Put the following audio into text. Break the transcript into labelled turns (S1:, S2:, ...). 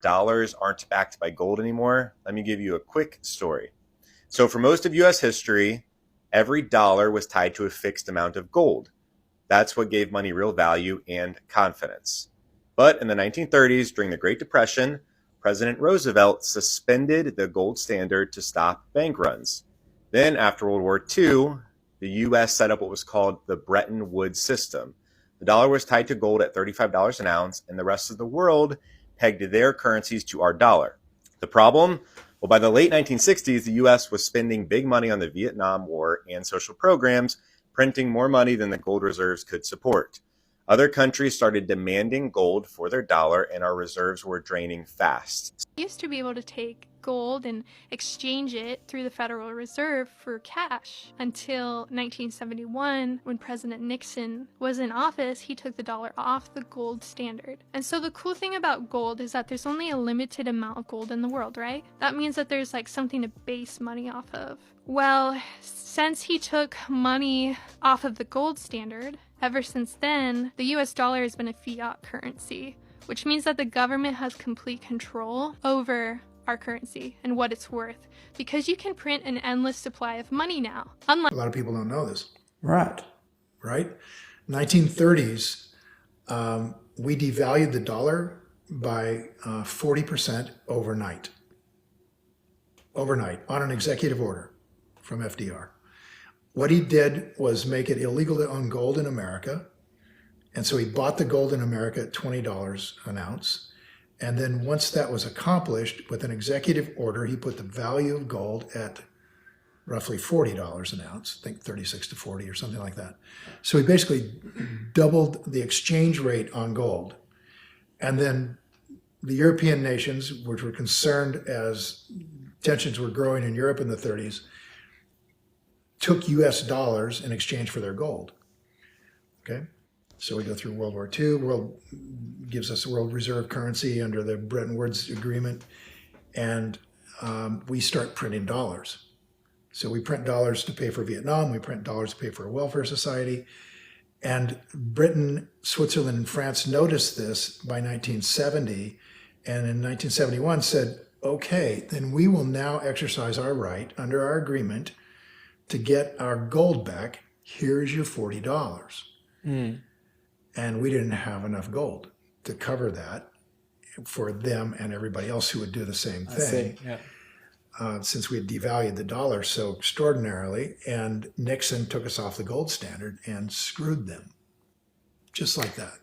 S1: dollars aren't backed by gold anymore? Let me give you a quick story. So, for most of US history, every dollar was tied to a fixed amount of gold. That's what gave money real value and confidence. But in the 1930s, during the Great Depression, President Roosevelt suspended the gold standard to stop bank runs. Then, after World War II, the US set up what was called the Bretton Woods system. The dollar was tied to gold at $35 an ounce, and the rest of the world pegged their currencies to our dollar. The problem? Well, by the late 1960s, the US was spending big money on the Vietnam War and social programs, printing more money than the gold reserves could support. Other countries started demanding gold for their dollar, and our reserves were draining fast.
S2: We used to be able to take gold and exchange it through the Federal Reserve for cash until 1971, when President Nixon was in office. He took the dollar off the gold standard. And so the cool thing about gold is that there's only a limited amount of gold in the world, right? That means that there's like something to base money off of. Well, since he took money off of the gold standard, ever since then, the US dollar has been a fiat currency, which means that the government has complete control over our currency and what it's worth, because you can print an endless supply of money now. Unlike
S3: A lot of people don't know this.
S4: Right.
S3: Right? 1930s, we devalued the dollar by 40% overnight. Overnight, on an executive order from FDR. What he did was make it illegal to own gold in America. And so he bought the gold in America at $20 an ounce. And then once that was accomplished, with an executive order, he put the value of gold at roughly $40 an ounce, I think 36 to 40 or something like that. So he basically doubled the exchange rate on gold. And then the European nations, which were concerned as tensions were growing in Europe in the 30s, took US dollars in exchange for their gold. Okay? So we go through World War II, world gives us a world reserve currency under the Bretton Woods Agreement, and we start printing dollars. So we print dollars to pay for Vietnam, we print dollars to pay for a welfare society, and Britain, Switzerland, and France noticed this by 1970, and in 1971 said, okay, then we will now exercise our right under our agreement to get our gold back. Here's your $40. And we didn't have enough gold to cover that for them and everybody else who would do the same thing. Since we had devalued the dollar so extraordinarily, and Nixon took us off the gold standard and screwed them, just like that.